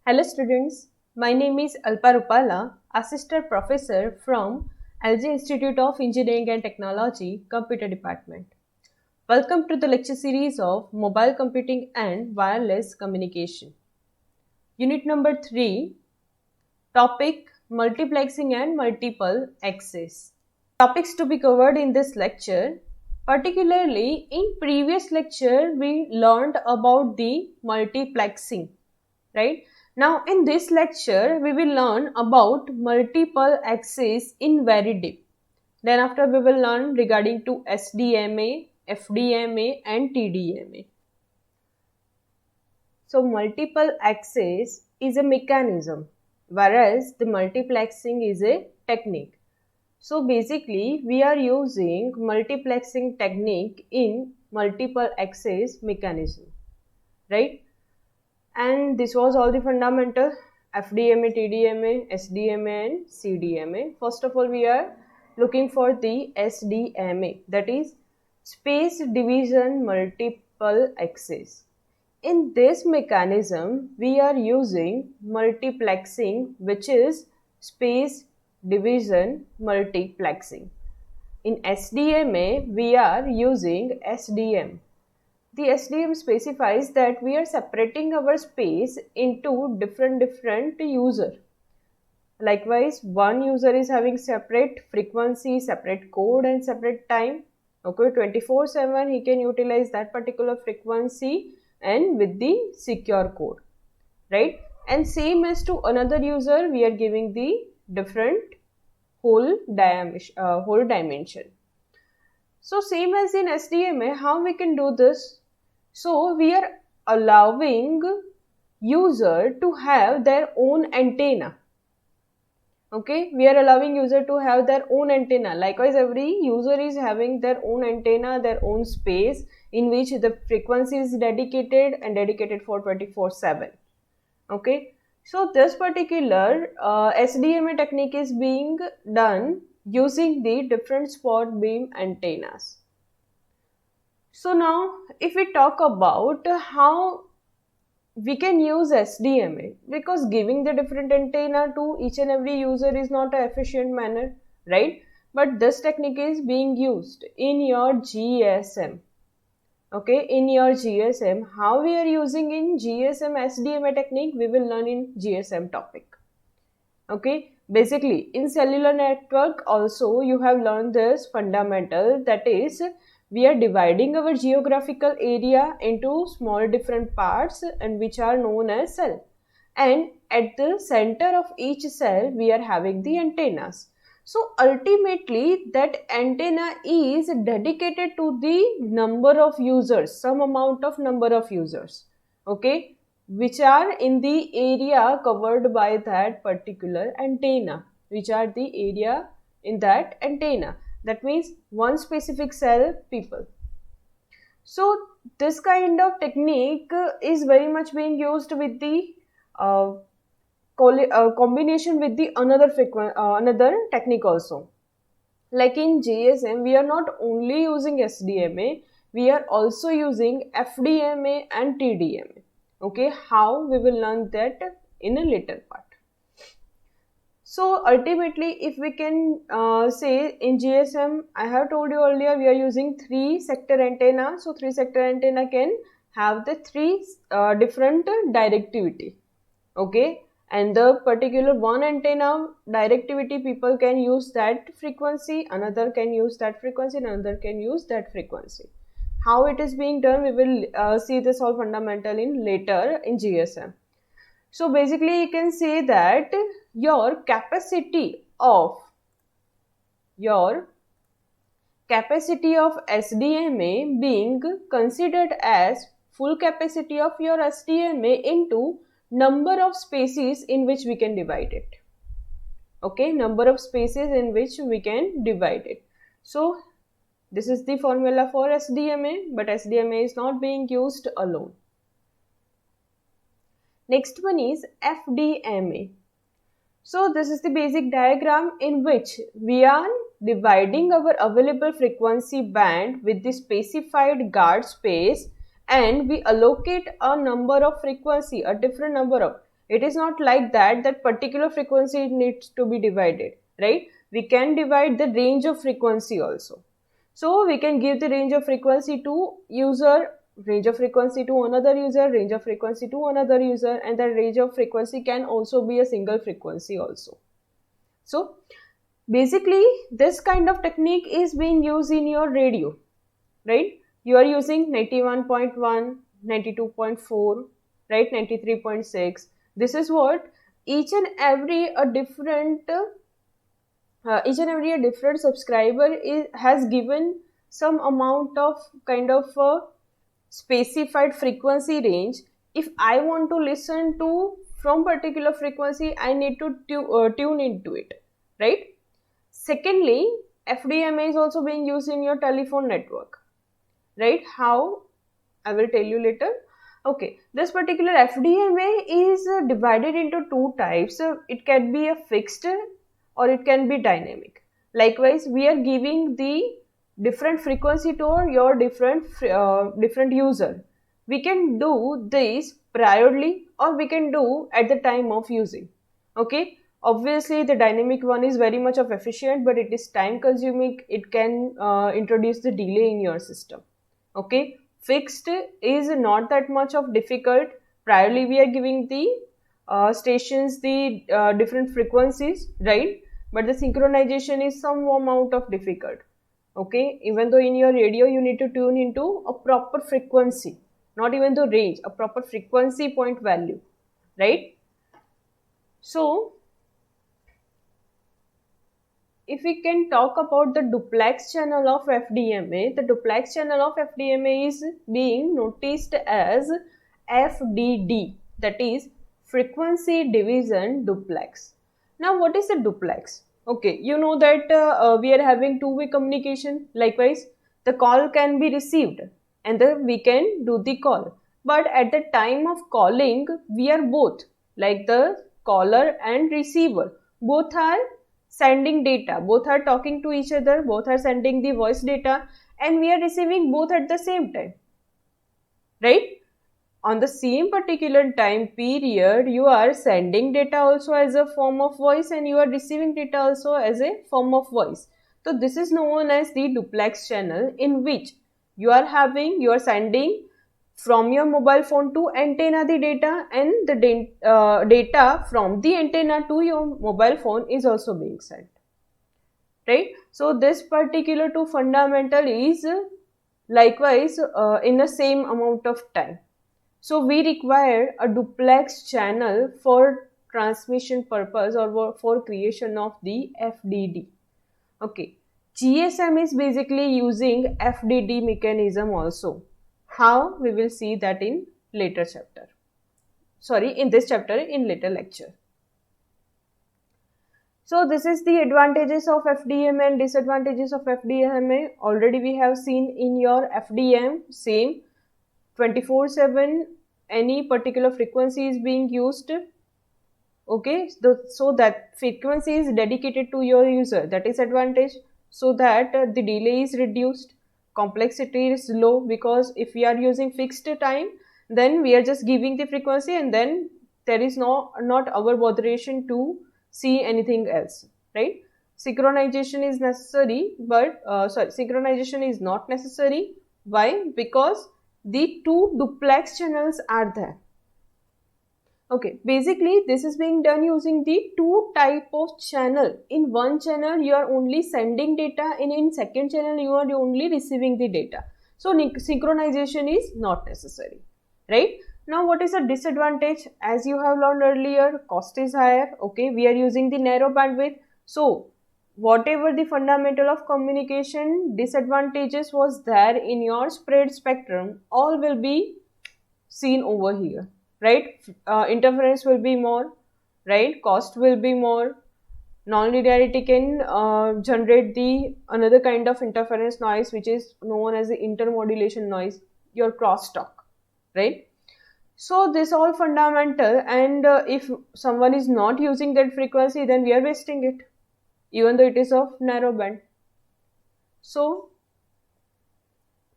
Hello students, my name is Alpa Rupala, Assistant Professor from LG Institute of Engineering and Technology, Computer Department. Welcome to the lecture series of Mobile Computing and Wireless Communication. Unit number 3, Topic Multiplexing and Multiple Access. Topics to be covered in this lecture. Particularly in previous lecture we learned about the multiplexing, right? Now in this lecture we will learn about multiple access in very deep. Then after we will learn regarding to SDMA, FDMA and TDMA. So multiple access is a mechanism, whereas the multiplexing is a technique. So basically we are using multiplexing technique in multiple access mechanism, right? And this was all the fundamental FDMA, TDMA, SDMA and CDMA. First of all we are looking for the SDMA, that is space division multiple access. In this mechanism we are using multiplexing, which is space division multiplexing. In SDMA we are using SDM. The SDM specifies that we are separating our space into different user. Likewise, one user is having separate frequency, separate code and separate time. Okay, 24/7 he can utilize that particular frequency and with the secure code, right? And same as to another user, we are giving the different whole dimension. So same as in SDMA, how we can do this? So we are allowing user to have their own antenna. Okay, we are allowing user to have their own antenna. Likewise, every user is having their own antenna, their own space in which the frequency is dedicated and dedicated for 24/7. Okay, so this particular SDMA technique is being done using the different spot beam antennas. So now if we talk about how we can use SDMA, because giving the different antenna to each and every user is not an efficient manner, right? But this technique is being used in your GSM. Okay, in your GSM, how we are using in GSM SDMA technique, we will learn in GSM topic. Okay, basically in cellular network also you have learned this fundamental, that is we are dividing our geographical area into small different parts and which are known as cell, and at the center of each cell we are having the antennas. So ultimately that antenna is dedicated to the number of users, some amount of number of users, okay, which are in the area covered by that particular antenna, which are the area in that antenna. That means one specific cell people. So this kind of technique is very much being used with the combination with the another technique also. Like in GSM, we are not only using SDMA, we are also using FDMA and TDMA. Okay, how we will learn that in a later part. So ultimately, if we can say in GSM, I have told you earlier, we are using 3 sector antenna. So 3 sector antenna can have the 3 different directivity. Okay, and the particular one antenna directivity, people can use that frequency, another can use that frequency, another can use that frequency. How it is being done, we will see this all fundamental in later in GSM. So basically you can say that your capacity of SDMA being considered as full capacity of your SDMA into number of spaces in which we can divide it. Okay, number of spaces in which we can divide it. So this is the formula for SDMA, but SDMA is not being used alone. Next one is FDMA. So this is the basic diagram in which we are dividing our available frequency band with the specified guard space, and we allocate a number of frequency, a different number of, It is not like that particular frequency needs to be divided, right? We can divide the range of frequency also. So we can give the range of frequency to user, range of frequency to another user, range of frequency to another user, and that range of frequency can also be a single frequency also. So basically this kind of technique is being used in your radio, right? You are using 91.1, 92.4, right, 93.6. This is what each and every a different subscriber has given some amount of kind of specified frequency range. If I want to listen to from particular frequency, I need to tune into it, right? Secondly, FDMA is also being used in your telephone network, right? How? I will tell you later. Okay, this particular FDMA is divided into two types. It can be a fixed or it can be dynamic. Likewise, we are giving the different frequency to your different user. We can do this priorly or we can do at the time of using. Okay, obviously the dynamic one is very much of efficient, but it is time consuming. It can introduce the delay in your system. Okay, fixed is not that much of difficult. Priorly we are giving the stations the different frequencies, right? But the synchronization is some amount of difficult. Okay, even though in your radio you need to tune into a proper frequency, not even the range, a proper frequency point value, right? So if we can talk about the duplex channel of FDMA, the duplex channel of FDMA is being noticed as FDD, that is frequency division duplex. Now what is a duplex? Okay, you know that we are having two-way communication. Likewise, the call can be received and we can do the call. But at the time of calling, we are both, like the caller and receiver, both are sending data, both are talking to each other, both are sending the voice data, and we are receiving both at the same time, right? On the same particular time period, you are sending data also as a form of voice and you are receiving data also as a form of voice. So this is known as the duplex channel, in which you are sending from your mobile phone to antenna the data, and the data from the antenna to your mobile phone is also being sent, right? So this particular two fundamental is likewise in the same amount of time. So we require a duplex channel for transmission purpose or for creation of the FDD. Okay, GSM is basically using FDD mechanism also. How? We will see that in later chapter. Sorry, in this chapter, in later lecture. So this is the advantages of FDM and disadvantages of FDMA. Already we have seen in your FDM, same 24/7 any particular frequency is being used. Okay, so that frequency is dedicated to your user. That is advantage, so that the delay is reduced, complexity is low, because if we are using fixed time, then we are just giving the frequency and then there is not our botheration to see anything else, right? Synchronization is necessary, but synchronization is not necessary. Why? Because the two duplex channels are there. Okay, basically this is being done using the two type of channel. In one channel you are only sending data, and in second channel you are only receiving the data. So synchronization is not necessary, right? Now what is the disadvantage? As you have learned earlier, cost is higher. Okay, we are using the narrow bandwidth. So whatever the fundamental of communication disadvantages was there in your spread spectrum, all will be seen over here, right? Interference will be more, right? Cost will be more. Non-linearity can generate the another kind of interference noise, which is known as the intermodulation noise, your crosstalk, right? So this all fundamental, and if someone is not using that frequency, then we are wasting it, even though it is of narrow band. So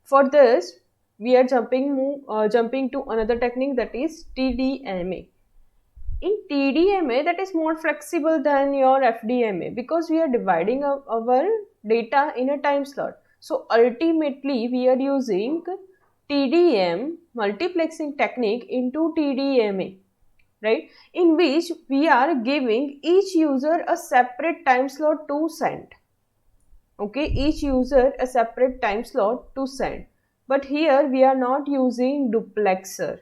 for this, we are jumping to another technique, that is TDMA. In TDMA, that is more flexible than your FDMA because we are dividing our data in a time slot. So ultimately, we are using TDM multiplexing technique into TDMA, right? In which we are giving each user a separate time slot to send. Okay, each user a separate time slot to send. But here we are not using duplexer.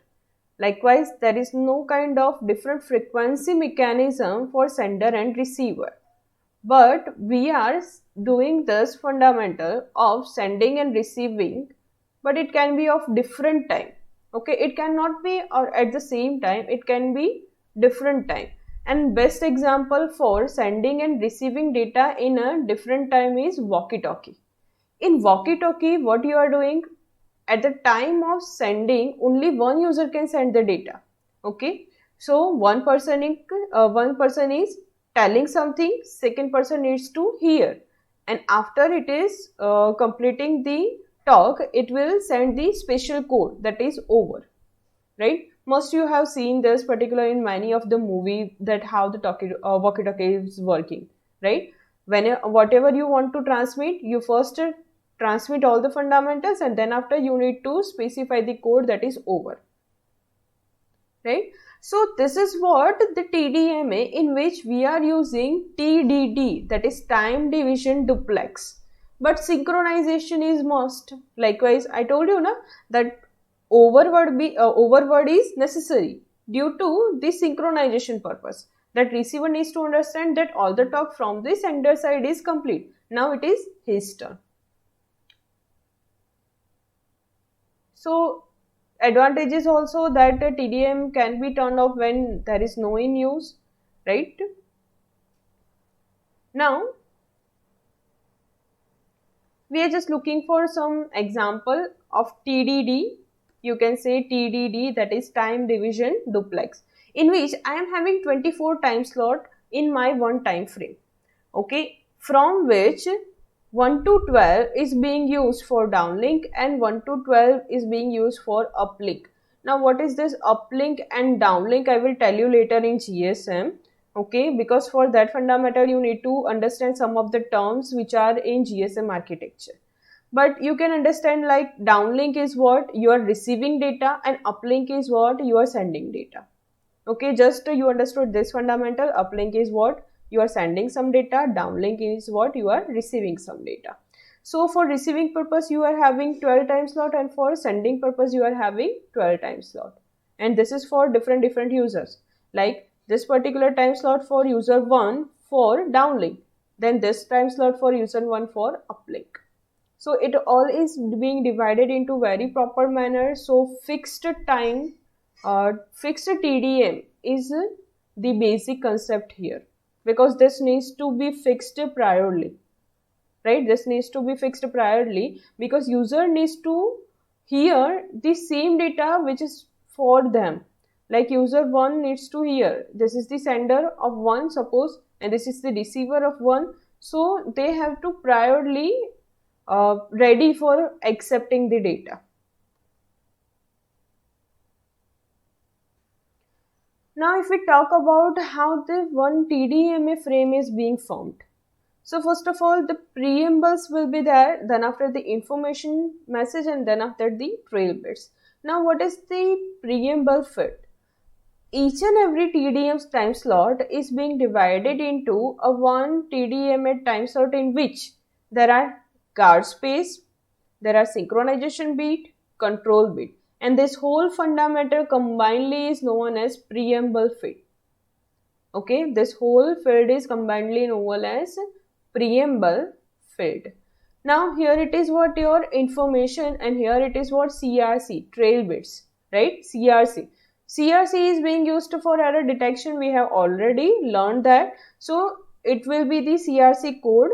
Likewise, there is no kind of different frequency mechanism for sender and receiver. But we are doing this fundamental of sending and receiving, but it can be of different time. Okay, it cannot be or at the same time, it can be different time. And best example for sending and receiving data in a different time is walkie-talkie. In walkie-talkie, what you are doing, at the time of sending, only one user can send the data. Okay, so one person is telling something, second person needs to hear, and after it is completing the talk, it will send the special code, that is over, right? Most you have seen this particular in many of the movie, that how the walkie-talkie is working, right? When whatever you want to transmit, you first transmit all the fundamentals, and then after you need to specify the code, that is over, right? So this is what the TDMA, in which we are using TDD, that is time division duplex, but synchronization is must. Likewise, I told you na that overword is necessary due to the synchronization purpose, that receiver needs to understand that all the talk from the sender side is complete. Now it is his turn. So advantages also that TDM can be turned off when there is no in use, right? Now we are just looking for some example of TDD. You can say TDD, that is time division duplex, in which I am having 24 time slot in my one time frame. Okay, from which 1 to 12 is being used for downlink and 1 to 12 is being used for uplink. Now what is this uplink and downlink, I will tell you later in GSM. Okay, because for that fundamental you need to understand some of the terms which are in GSM architecture. But you can understand, like, downlink is what you are receiving data and uplink is what you are sending data. Okay, just you understood this fundamental. Uplink is what you are sending some data, downlink is what you are receiving some data. So for receiving purpose you are having 12 time slot, and for sending purpose you are having 12 time slot, and this is for different users. Like this particular time slot for user 1 for downlink, then this time slot for user 1 for uplink. So it all is being divided into very proper manner. So fixed time, fixed TDM is the basic concept here, because this needs to be fixed priorly, right? This needs to be fixed priorly because user needs to hear the same data which is for them. Like user 1 needs to hear, this is the sender of 1, suppose, and this is the receiver of 1. So they have to priorly ready for accepting the data. Now if we talk about how the one TDMA frame is being formed. So first of all, the preambles will be there, then after the information message, and then after the trail bits. Now what is the preamble fit? Each and every TDM time slot is being divided into a one TDMA time slot in which there are guard space, there are synchronization bit, control bit, and this whole fundamental combinedly is known as preamble field. Okay, this whole field is combinedly known as preamble field. Now here it is what your information, and here it is what CRC, trail bits, right? CRC is being used for error detection. We have already learned that. So it will be the CRC code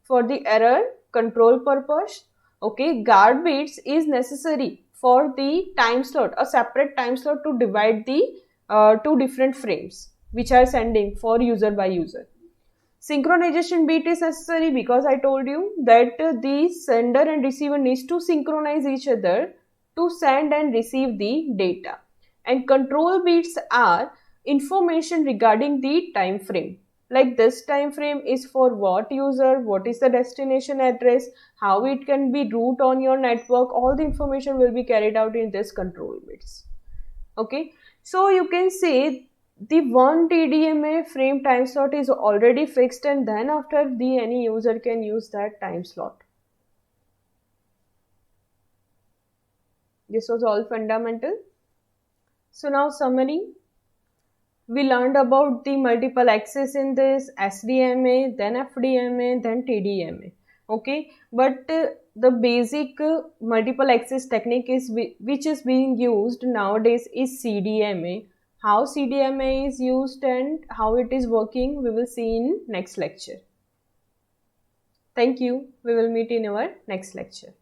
for the error control purpose. Okay, guard bits is necessary for the time slot, a separate time slot to divide the two different frames which are sending for user by user. Synchronization bit is necessary because I told you that the sender and receiver needs to synchronize each other to send and receive the data. And control bits are information regarding the time frame. Like this time frame is for what user, what is the destination address, how it can be route on your network. All the information will be carried out in this control bits. Okay, so you can say the one TDMA frame time slot is already fixed, and then after the any user can use that time slot. This was all fundamental. So now summary. We learned about the multiple access in this SDMA, then FDMA, then TDMA. Okay, but the basic multiple access technique is which is being used nowadays is CDMA. How CDMA is used and how it is working, we will see in next lecture. Thank you. We will meet in our next lecture.